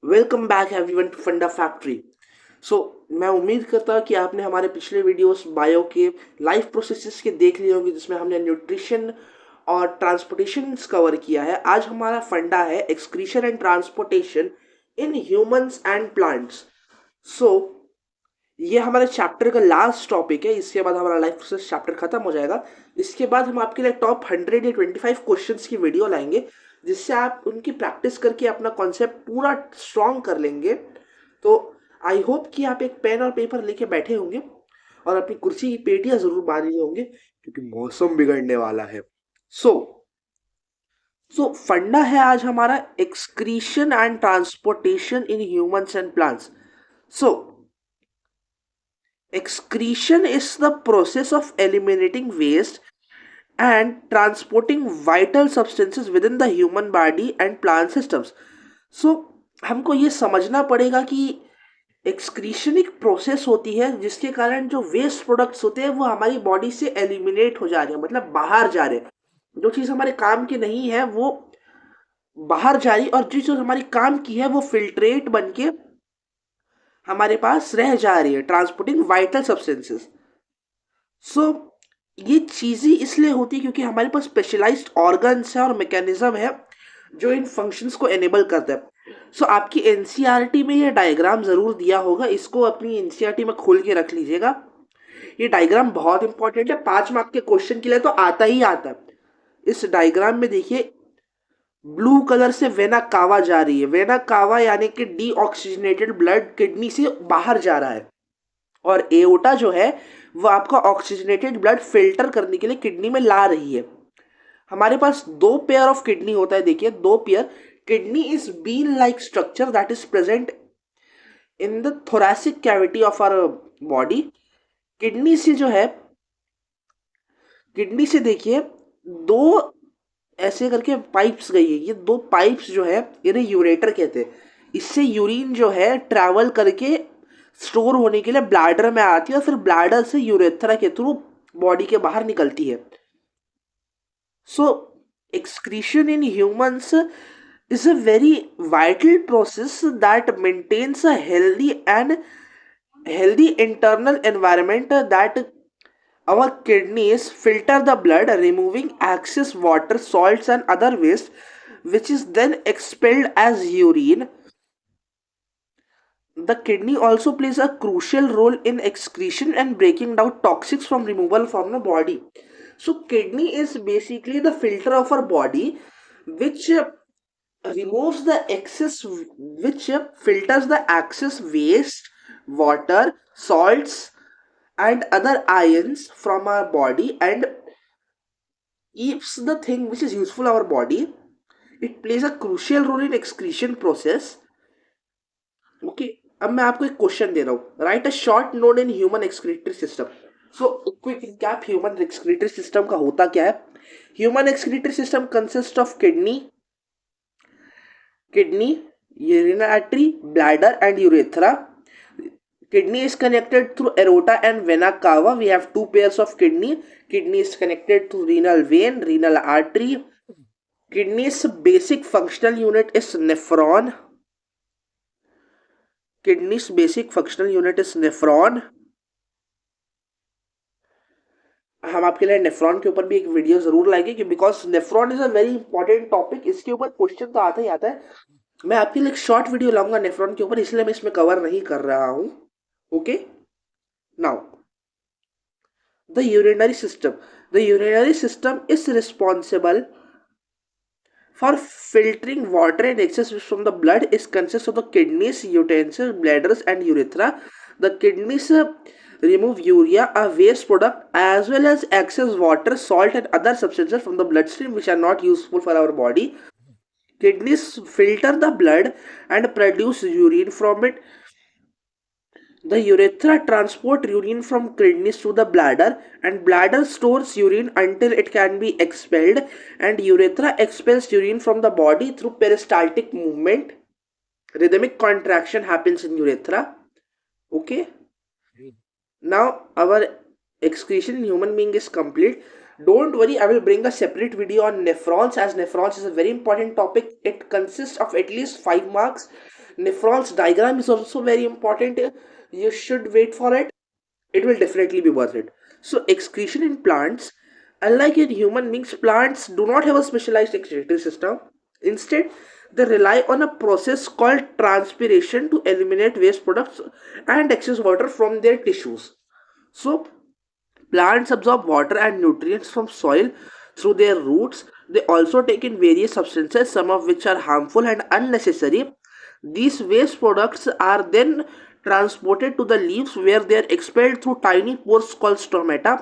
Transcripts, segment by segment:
Welcome back everyone to फंडा factory. सो मैं उम्मीद करता हूँ कि आपने हमारे पिछले वीडियोस बायो के लाइफ प्रोसेसेस के देख लिए होंगे, जिसमें हमने न्यूट्रिशन और ट्रांसपोर्टेशन कवर किया है। आज हमारा फंडा है excretion and transportation in humans and plants. So ये हमारे चैप्टर का लास्ट टॉपिक है। इसके बाद हमारा लाइफ प्रोसेस चैप्टर खत्म हो जाएगा। इसके बाद हम आपके लिए टॉप 100 या 25 क्वेश्चंस की वीडियो लाएंगे, जिससे आप उनकी प्रैक्टिस करके अपना कॉन्सेप्ट पूरा स्ट्रॉन्ग कर लेंगे। तो आई होप कि आप एक पेन और पेपर लेके बैठे होंगे और अपनी कुर्सी की पेटियां जरूर बांध लिए होंगे, क्योंकि मौसम बिगड़ने वाला है। सो फंडा है आज हमारा excretion and transportation in humans and plants. So excretion is the process of eliminating waste and transporting vital substances within the human body and plant systems. So हमको ये समझना पड़ेगा कि एक्सक्रीशन एक प्रोसेस होती है जिसके कारण जो वेस्ट प्रोडक्ट्स होते हैं वो हमारी बॉडी से एलिमिनेट हो जा रहे हैं, मतलब बाहर जा रहे हैं। जो चीज़ हमारे काम की नहीं है वो बाहर जा रही, और जो चीज़ हमारी काम की है वो फिल्ट्रेट बन के हमारे पास रह जा रही है, ट्रांसपोर्टिंग वाइटल सब्सटेंसेस। सो ये चीज़ें इसलिए होती है क्योंकि हमारे पास स्पेशलाइज्ड ऑर्गन्स है और मैकेनिज्म है जो इन फंक्शंस को एनेबल करता है। सो आपकी एनसीईआरटी में ये डायग्राम ज़रूर दिया होगा, इसको अपनी एनसीईआरटी में खोल के रख लीजिएगा। ये डायग्राम बहुत इंपॉर्टेंट है, 5 मार्क के क्वेश्चन के लिए तो आता ही आता है। इस डायग्राम में देखिए, ब्लू कलर से वेना कावा जा रही है। वेना कावा यानी कि डीऑक्सीजनेटेड ब्लड किडनी से बाहर जा रहा है, और एओटा जो है वो आपका ऑक्सीजनेटेड ब्लड फिल्टर करने के लिए किडनी में ला रही है। हमारे पास दो पेयर ऑफ किडनी होता है। देखिए, दो pair. Kidney is bean like structure that is present in the thoracic cavity of our body. Kidney से जो है, किडनी से देखिए दो ऐसे करके पाइप्स गई है। ये दो पाइप्स जो है इन्हें यूरेटर कहते हैं। इससे यूरिन जो है ट्रैवल करके स्टोर होने के लिए ब्लैडर में आती है, और फिर ब्लैडर से यूरेथ्रा के थ्रू बॉडी के बाहर निकलती है। So excretion in humans is a very vital process that maintains a healthy internal environment, that our kidneys filter the blood, removing excess water, salts and other waste, which is then expelled as urine. The kidney also plays a crucial role in excretion and breaking down toxics from removal from the body. So kidney is basically the filter of our body, which removes the excess, which filters the excess waste, water, salts and other ions from our body, and keeps the thing which is useful our body. It plays a crucial role in excretion process. Okay, अब मैं आपको एक question दे रहा हूँ। Right a short note in human excretory system. So quick recap, human excretory system का होता क्या है। Human excretory system consist of kidney, urinary artery, bladder and urethra. Kidney is connected through aorta and vena cava. We have two pairs of kidney. Kidney is connected to renal vein, renal artery. Kidney's basic functional unit is nephron. Kidney's basic functional unit is nephron. हम आपके लिए nephron के ऊपर भी एक video जरूर लाएंगे, कि because nephron is a very important topic. इसके ऊपर क्वेश्चन तो आता ही आता है। मैं आपके लिए एक शॉर्ट वीडियो लाऊंगा नेफ्रॉन के ऊपर, इसलिए मैं इसमें कवर नहीं कर रहा हूं। Okay, now the urinary system. The urinary system is responsible for filtering water and excess from the blood. Is consists of the kidneys, utensils, bladders and urethra. The kidneys remove urea, a waste product, as well as excess water, salt and other substances from the bloodstream which are not useful for our body. Kidneys filter the blood and produce urine from it. The urethra transport urine from kidneys to the bladder, and bladder stores urine until it can be expelled, and urethra expels urine from the body through peristaltic movement. Rhythmic contraction happens in urethra. Okay. Now our excretion in human being is complete. Don't worry, I will bring a separate video on nephrons, as nephrons is a very important topic. It consists of at least 5 marks. Nephron's diagram is also very important. You should wait for it. It will definitely be worth it. So excretion in plants, unlike in human beings, plants do not have a specialized excretory system. Instead, they rely on a process called transpiration to eliminate waste products and excess water from their tissues. So plants absorb water and nutrients from soil through their roots. They also take in various substances, some of which are harmful and unnecessary. These waste products are then transported to the leaves where they are expelled through tiny pores called stomata.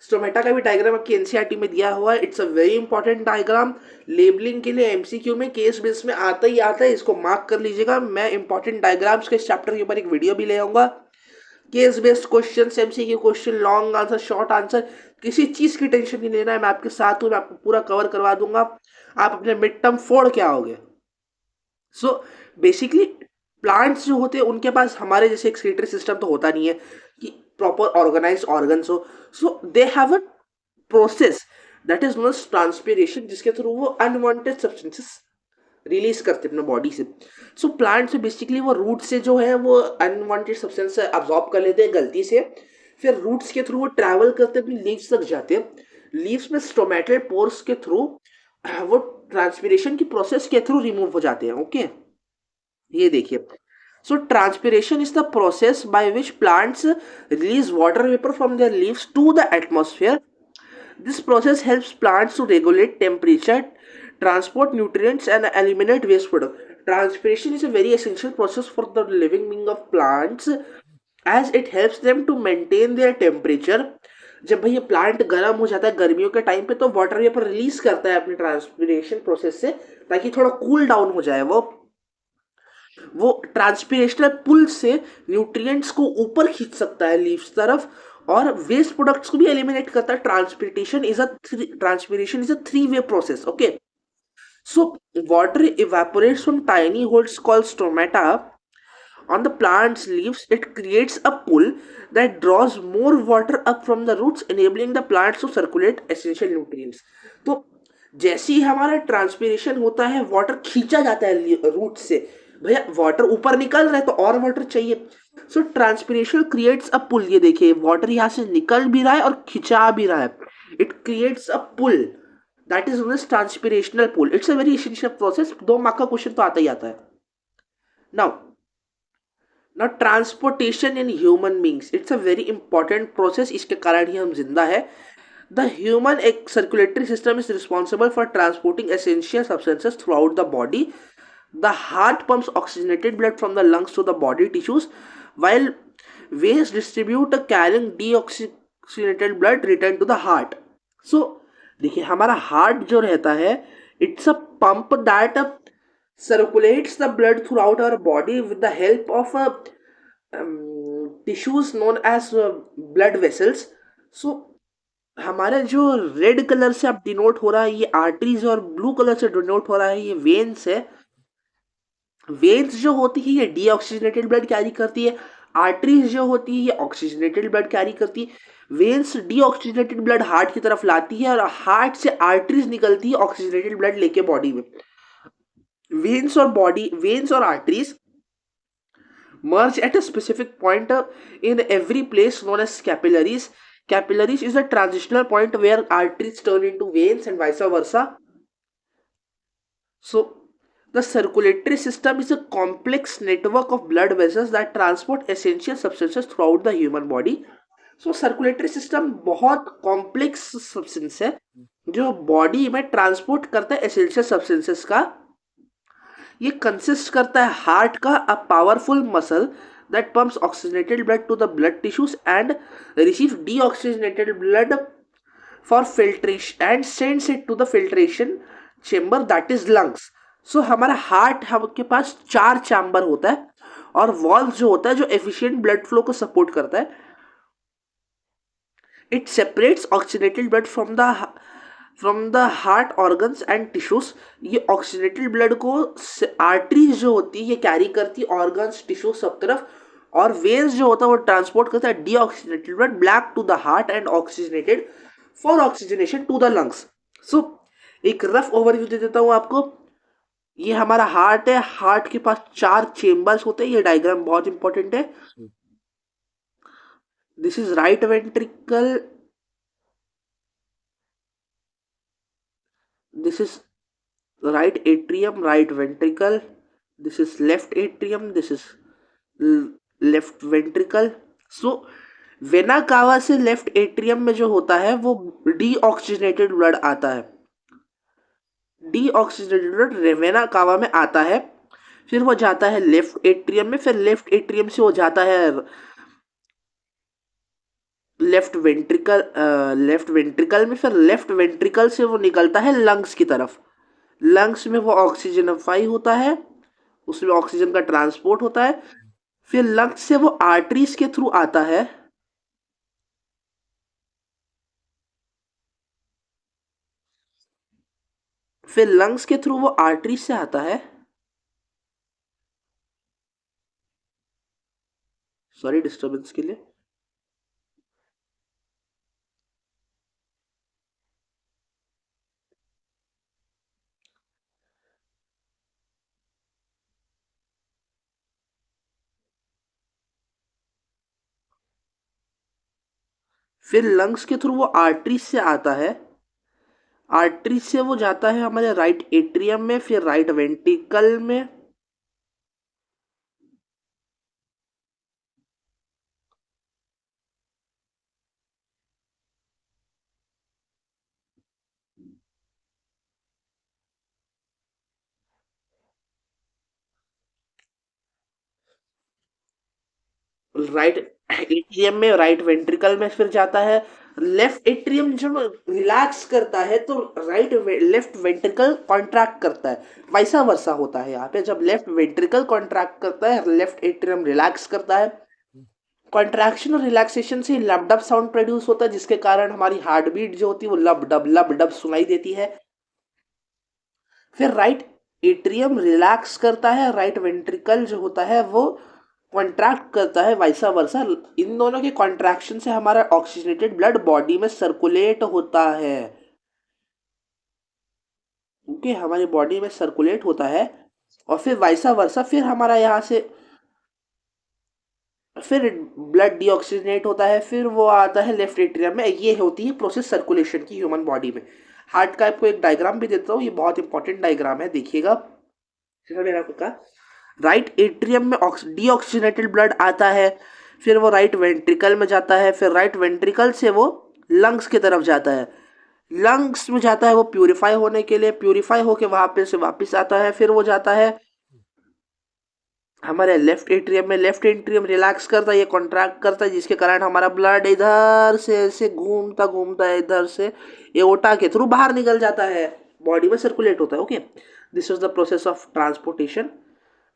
Stomata का भी diagram आपकी NCERT में दिया हुआ है. It's a very important diagram. Labelling के लिए MCQ में केस बेस में आता ही आता है, इसको मार्क कर लीजिएगा. मैं इंपॉर्टेंट डायग्राम्स के इस चैप्टर के ऊपर एक वीडियो भी ले आऊंगा. Case based question, MCQ question, long answer, short answer, किसी चीज की टेंशन नहीं लेना है. मैं आपके साथ हूं, मैं आपको पूरा कवर करवा दूंगा. आप अपने मिड टर्म फोड़ के आओगे. सो बेसिकली प्लांट्स जो होते हैं उनके पास हमारे जैसे एक्सक्रीटरी सिस्टम तो होता नहीं है कि प्रॉपर ऑर्गेनाइज ऑर्गन्स हो. So they have a process that is known as transpiration, जिसके थ्रू वो अनवांटेड सब्सटेंसेस रिलीज करते अपने बॉडी से. सो प्लांट से बेसिकली वो रूट से जो है वो अनवांटेड सब्सटेंस अब्जॉर्ब कर लेते हैं गलती से. फिर रूट्स के थ्रू वो ट्रैवल करते अपनी लीव्स तक जाते हैं. लीव्स में स्टोमेटल पोर्स के थ्रू वो ट्रांसपीरेशन की प्रोसेस के थ्रू रिमूव हो जाते हैं. ओके ये देखिए. So transpiration is the process by which plants release water vapour from their leaves to the atmosphere. This process helps plants to regulate temperature, transport nutrients, and eliminate waste product. Transpiration is a very essential process for the living being of plants as it helps them to maintain their temperature. जब भाई ये plant गर्म हो जाता है गर्मियों के time पे तो वाटर वेपर रिलीज करता है अपने ट्रांसपिरेशन प्रोसेस से ताकि थोड़ा कूल डाउन हो जाए. वो ट्रांसपिरेशनल पुल से न्यूट्रिएंट्स को ऊपर खींच सकता है लीव्स तरफ और वेस्ट प्रोडक्ट्स को भी एलिमिनेट करता है. Transpiration is a three way process. Okay so water evaporates from tiny holes called stomata on the plant's leaves. It creates a pull that draws more water up from the roots, enabling the plants to circulate essential nutrients. तो जैसे ही हमारा transpiration होता है water खींचा जाता है root से. भैया वाटर ऊपर निकल रहा है तो और वाटर चाहिए. सो ट्रांसपिरेशन क्रिएट्स अ पुल. ये देखिए वाटर यहाँ से निकल भी रहा है और खिंचा भी रहा है. It creates a pull that is known as transpirational pull. It's a very essential process. 2 mark का क्वेश्चन तो आता ही आता है. Now transportation in human beings, it's a very important process. इसके कारण ही हम जिंदा है. The human circulatory system is responsible for transporting essential substances throughout the body. The heart pumps oxygenated blood from the lungs to the body tissues, while veins distribute carrying deoxygenated blood return to the heart. So देखिए हमारा heart जो रहता है it's a pump that circulates the blood throughout our body with the help of tissues known as blood vessels. So हमारा जो red colour से अब denote हो रहा है ये आर्टरीज और ब्लू कलर से डिनोट हो रहा है ये वेन्स है. वेन्स जो होती है ये डीऑक्सीजनेटेड ब्लड कैरी करती है. आर्टरीज जो होती है ये ऑक्सीजनेटेड ब्लड कैरी करती है. वेन्स डीऑक्सीजनेटेड ब्लड हार्ट की तरफ लाती है और हार्ट से आर्टरीज निकलती है ऑक्सीजनेटेड ब्लड लेके बॉडी में. वेन्स और arteries merge at a specific point in every place known as capillaries. Capillaries is a transitional point where arteries turn into veins and vice versa. So the circulatory system is a complex network of blood vessels that transport essential substances throughout the human body. So circulatory system बहुत complex substance है जो body में transport करता है essential substances का. ये consist करता है हार्ट का a powerful muscle that pumps oxygenated blood to the blood tissues and receive deoxygenated blood for filtration and sends it to the filtration chamber that is lungs. So हमारा heart के पास 4 chamber होता है और valve जो होता है जो efficient blood flow को सपोर्ट करता है. It separates oxygenated blood from the heart organs and tissues. ये ऑक्सीजनेटेड ब्लड को आर्टरीज जो होती है ये कैरी करती है ऑर्गन्स टिश्यू सब तरफ और वेन्स जो होता है वो ट्रांसपोर्ट करता है deoxygenated blood back to the heart and oxygenated for oxygenation to the lungs. So एक रफ ओवरव्यू दे देता हूं आपको. ये हमारा हार्ट है, हार्ट के पास 4 चेम्बर्स होते हैं, ये डायग्राम बहुत इंपॉर्टेंट है। This is right ventricle, this is right atrium, right ventricle. This is left atrium. This is left ventricle. So vena cava से लेफ्ट एट्रियम में जो होता है वो डीऑक्सीजनेटेड ब्लड आता है। डीऑक्सीजनेटेड ब्लड वेना कावा में आता है, फिर वो जाता है लेफ्ट एट्रियम में, फिर लेफ्ट एट्रियम से वो जाता है लेफ्ट वेंट्रिकल में, फिर लेफ्ट वेंट्रिकल से वो निकलता है लंग्स की तरफ। लंग्स में वो ऑक्सीजनफाई होता है, उसमें ऑक्सीजन का ट्रांसपोर्ट होता है, फिर लंग्स से वो आर्टरीज के थ्रू आता है, फिर लंग्स के थ्रू वो आर्टरीज से आता है, सॉरी डिस्टर्बेंस के लिए, फिर लंग्स के थ्रू वो आर्टरीज से आता है, आर्टरीज से वो जाता है हमारे राइट एट्रियम में, फिर राइट वेंट्रिकल में, राइट एट्रियम में, राइट वेंट्रिकल में फिर जाता है। लेफ्ट एट्रियम जब रिलैक्स करता है तो लेफ्ट वेंट्रिकल कॉन्ट्रैक्ट करता है, वैसा वर्षा होता है यहाँ पे। जब लेफ्ट वेंट्रिकल कॉन्ट्रैक्ट करता है, लेफ्ट एट्रियम रिलैक्स करता है, कॉन्ट्रैक्शन और रिलैक्सेशन से लब डब साउंड प्रोड्यूस होता है, जिसके कारण हमारी हार्ट बीट जो होती है वो लब डब सुनाई देती है। फिर राइट एट्रियम रिलैक्स करता है, राइट वेंट्रिकल जो होता है वो कॉन्ट्रैक्ट करता है, वैसा वर्षा। इन दोनों के कॉन्ट्रैक्शन से हमारा ऑक्सीजनेटेड ब्लड बॉडी में सर्कुलेट होता है। ओके, हमारी बॉडी में सर्कुलेट होता है, और फिर वैसा वर्षा फिर हमारा यहाँ से फिर ब्लड डीऑक्सीजनेट होता है, फिर वो आता है लेफ्ट एट्रियम में। ये होती है प्रोसेस सर्कुलेशन की ह्यूमन बॉडी में। हार्ट का आपको एक डायग्राम भी देता हूँ, ये बहुत इंपॉर्टेंट डायग्राम है, देखिएगा। जैसा मैंने आपको कहा, राइट एट्रियम में डीऑक्सीजनेटेड ब्लड आता है, फिर वो राइट वेंट्रिकल में जाता है, फिर राइट वेंट्रिकल से वो लंग्स की तरफ जाता है, लंग्स में जाता है वो प्यूरिफाई होने के लिए, प्यूरिफाई होके वहां पे से वापस आता है, फिर वो जाता है हमारे लेफ्ट एट्रियम में। लेफ्ट एट्रियम रिलैक्स करता है, ये कॉन्ट्रैक्ट करता है, जिसके कारण हमारा ब्लड इधर से ऐसे घूमता घूमता इधर से एओर्टा के थ्रू बाहर निकल जाता है, बॉडी में सर्कुलेट होता है। Okay, this is the process of transportation.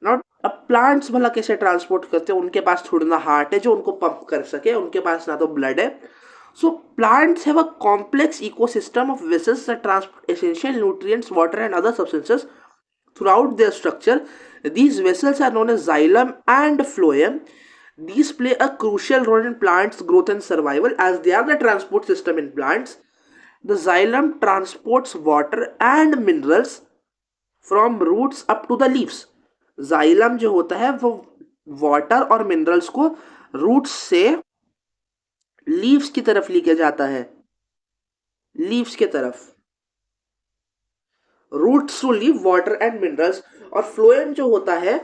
Not अब प्लांट्स भला कैसे ट्रांसपोर्ट करते हैं, उनके पास थोड़ा ना हार्ट है जो उनको पंप कर सके, उनके पास ना तो ब्लड है। So plants have a complex ecosystem of vessels that transport essential nutrients, water and other substances throughout their structure. These vessels are known as xylem and phloem. These play a crucial role in plants' growth and survival as they are the transport system in plants. The xylem transports water and minerals from roots up to the leaves. Xylem जो होता है वो water और minerals को roots से leaves की तरफ लेके जाता है, लीव्स की तरफ, roots to leave water and minerals. और फ्लोएम जो होता है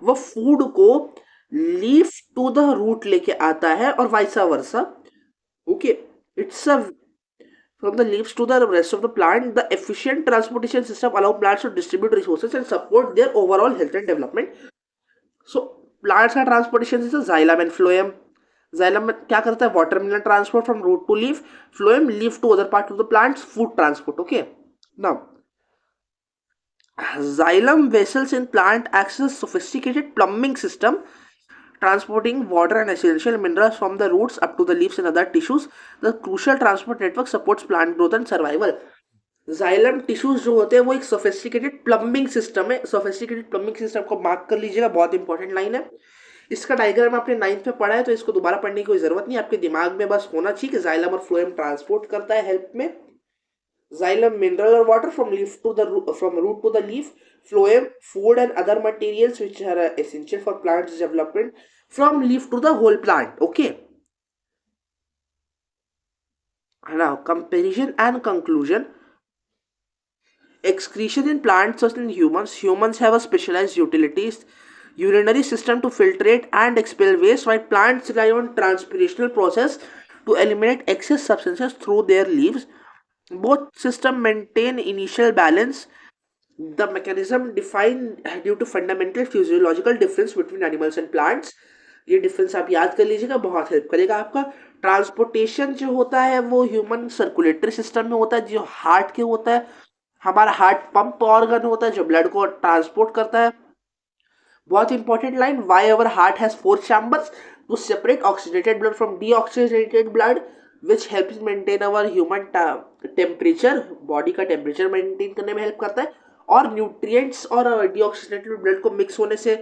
वो फूड को लीफ टू द रूट लेके आता है, और वाइसा वर्सा। Okay, it's a from the leaves to the rest of the plant. The efficient transportation system allow plants to distribute resources and support their overall health and development. So plants का transportation system xylem and phloem. xylem में क्या करता है, water mineral transport from root to leaf, phloem leaf to other part of the plants, food transport. Okay, now xylem vessels in plant acts as a sophisticated plumbing system transporting water and essential minerals from the roots up to the leaves and other tissues. The crucial transport network supports plant growth and survival. Xylem tissues जो होते हैं वो एक sophisticated plumbing system है। Sophisticated plumbing system को mark कर लीजिएगा, बहुत इंपॉर्टेंट लाइन है। इसका डायग्राम आपने 9th में पढ़ा है तो इसको दोबारा पढ़ने की कोई जरूरत नहीं, आपके दिमाग में बस होना चाहिए कि जाइलम और फ्लोएम ट्रांसपोर्ट करता है हेल्प में। Xylem mineral or water from leaf to the from root to the leaf. Phloem food and other materials which are essential for plants development from leaf to the whole plant. Okay. Now comparison and conclusion. Excretion in plants and in humans. Humans have a specialized utilities, urinary system to filtrate and expel waste, while plants rely on transpirational process to eliminate excess substances through their leaves. Both systems maintain initial balance. The mechanism defined due to fundamental physiological difference between animals and plants. ये difference आप याद कर लीजिएगा, बहुत help करेगा आपका. Transportation जो होता है वो ह्यूमन सर्कुलेटरी सिस्टम में होता है, जो हार्ट के होता है. हमारा हार्ट पंप ऑर्गन होता है जो ब्लड को ट्रांसपोर्ट करता है. बहुत important line, why our heart has 4 chambers to separate oxidated blood from deoxidated blood which help maintain our human temperature. Body का टेम्परेचर मेंटेन करने में हेल्प करता है और न्यूट्रिएंट्स और डीऑक्सीडेटेड ब्लड को मिक्स होने से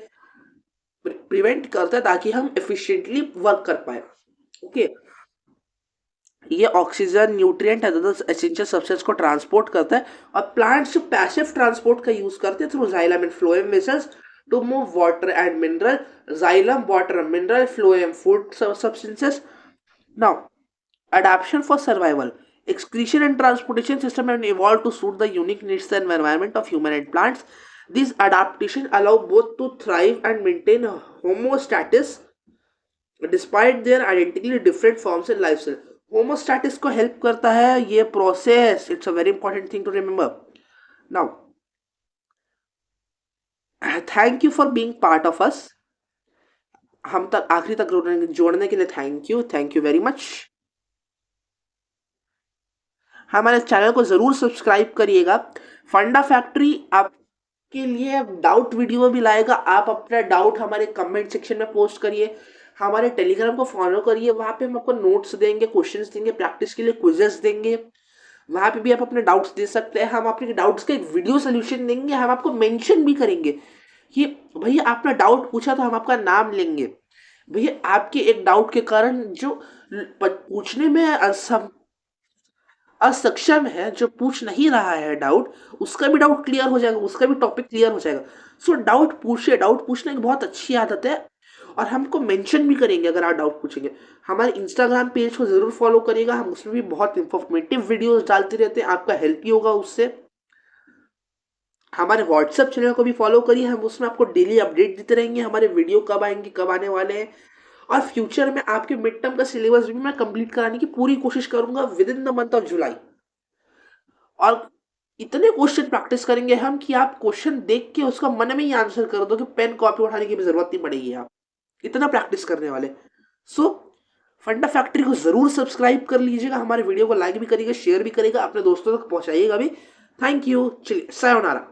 प्रिवेंट करता है ताकि हम एफिशिएंटली वर्क कर पाए. ओके. ये ऑक्सीजन न्यूट्रिएंट एसेंशियल सब्सटेंस को ट्रांसपोर्ट करता है और प्लांट्स जो पैसिव ट्रांसपोर्ट का यूज करते हैं through xylem and phloem vessels to move water and mineral. Xylem water mineral, phloem food substances. Now adaptation for survival. Excretion and transportation system have evolved to suit the unique needs and environment of human and plants. These adaptations allow both to thrive and maintain homeostasis despite their identically different forms and lifestyle. Homeostasis को help करता है ये process. It's a very important thing to remember. Now, thank you for being part of us. हम तक आखिरी तक जोड़ने के लिए थैंक यू वेरी मच. हमारे चैनल को ज़रूर सब्सक्राइब करिएगा. फंडा फैक्ट्री आपके लिए डाउट वीडियो भी लाएगा. आप अपना डाउट हमारे कमेंट सेक्शन में पोस्ट करिए. हमारे टेलीग्राम को फॉलो करिए, वहाँ पे हम आपको नोट्स देंगे, क्वेश्चंस देंगे, प्रैक्टिस के लिए क्विजेस देंगे. वहाँ पे भी आप अपने डाउट्स दे सकते हैं. हम अपने डाउट्स का एक वीडियो सोल्यूशन देंगे. हम आपको मेंशन भी करेंगे कि भैया आपने डाउट पूछा तो हम आपका नाम लेंगे. भैया आपके एक डाउट के कारण जो पूछने में असक्षम है, जो पूछ नहीं रहा है डाउट, उसका भी डाउट क्लियर हो जाएगा, उसका भी टॉपिक क्लियर हो जाएगा. सो डाउट पूछिए. डाउट पूछना एक बहुत अच्छी आदत है और हमको मेंशन भी करेंगे अगर आप डाउट पूछेंगे. हमारे इंस्टाग्राम पेज को जरूर फॉलो करिएगा. हम उसमें भी बहुत इंफॉर्मेटिव वीडियोस डालते रहते हैं. आपका हेल्प ही होगा उससे. हमारे व्हाट्सएप चैनल को भी फॉलो करिए. हम उसमें आपको डेली अपडेट देते रहेंगे हमारे वीडियो कब आएंगे, कब आने वाले हैं. और फ्यूचर में आपके मिड टर्म का सिलेबस भी मैं कंप्लीट कराने की पूरी कोशिश करूंगा with in the month of July. और इतने क्वेश्चन प्रैक्टिस करेंगे हम कि आप क्वेश्चन देख के उसका मन में ही आंसर कर दो कि पेन कॉपी उठाने की भी जरूरत नहीं पड़ेगी. आप इतना प्रैक्टिस करने वाले. सो फंडा फैक्ट्री को जरूर सब्सक्राइब कर लीजिएगा. हमारे वीडियो को लाइक भी करिएगा, शेयर भी करिएगा, अपने दोस्तों तक पहुंचाइएगा भी. Thank you. चलिए, सायोनारा.